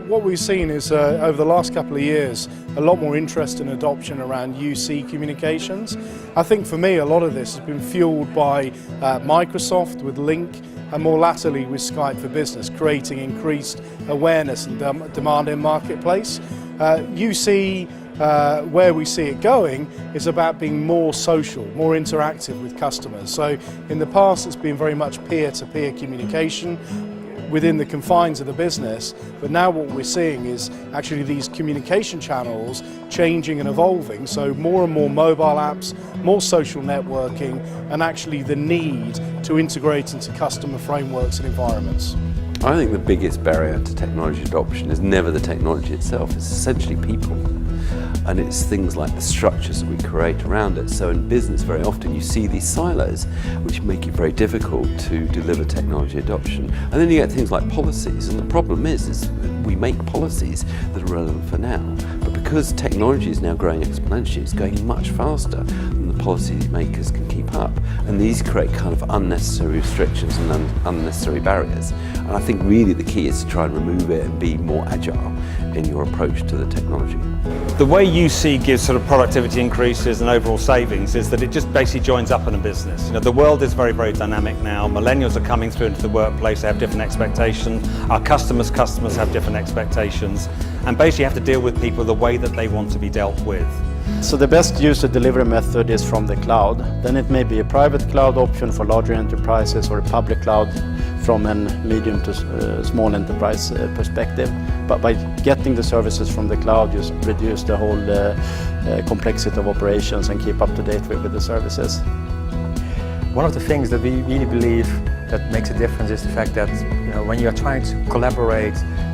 what we've seen is over the last couple of years a lot more interest and adoption around UC communications. I think for me a lot of this has been fueled by Microsoft with Link and more latterly with Skype for Business, creating increased awareness and demand in marketplace. UC, where we see it going, is about being more social, more interactive with customers. So in the past it's been very much peer-to-peer communication within the confines of the business, but now what we're seeing is actually these communication channels changing and evolving, so more and more mobile apps, more social networking, and actually the need to integrate into customer frameworks and environments. I think the biggest barrier to technology adoption is never the technology itself, it's essentially people. And it's things like the structures that we create around it. So in business very often you see these silos which make it very difficult to deliver technology adoption. And then you get things like policies, and the problem is we make policies that are relevant for now, but because technology is now growing exponentially, it's going much faster than the policy makers can keep up. And these create kind of unnecessary restrictions and unnecessary barriers. And I think really the key is to try and remove it and be more agile in your approach to the technology. The way UC gives sort of productivity increases and overall savings is that it just basically joins up in a business. You know, the world is very, very dynamic now. Millennials are coming through into the workplace, they have different expectations. Our customers have different expectations. And basically you have to deal with people the way that they want to be dealt with. So the best user delivery method is from the cloud. Then it may be a private cloud option for larger enterprises or a public cloud from a medium to small enterprise perspective. But by getting the services from the cloud, you reduce the whole complexity of operations and keep up to date with the services. One of the things that we really believe that makes a difference is the fact that when you are trying to collaborate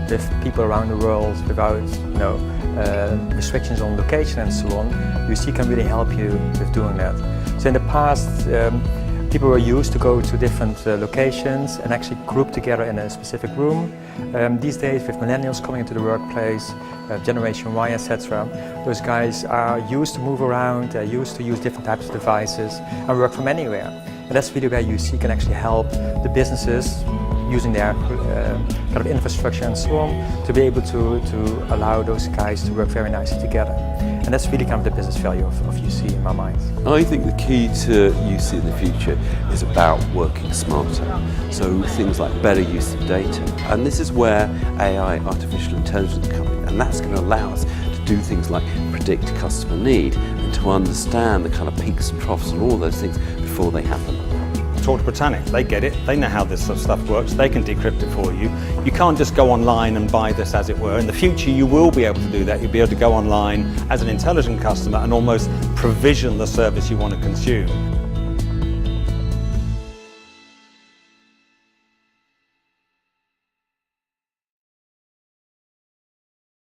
with people around the world without restrictions on location and so on, UC can really help you with doing that. So in the past, people were used to go to different locations and actually group together in a specific room. These days, with millennials coming into the workplace, Generation Y, etc., those guys are used to move around, they're used to use different types of devices and work from anywhere. And that's really where UC can actually help the businesses using their kind of infrastructure and so on to be able to allow those guys to work very nicely together. And that's really kind of the business value of UC in my mind. I think the key to UC in the future is about working smarter. So things like better use of data. And this is where AI, artificial intelligence, come in. And that's going to allow us to do things like predict customer need and to understand the kind of peaks and troughs and all those things before they happen. Talk to Britannic, they get it, they know how this sort of stuff works, they can decrypt it for you. You can't just go online and buy this, as it were. In the future you will be able to do that. You'll be able to go online as an intelligent customer and almost provision the service you want to consume.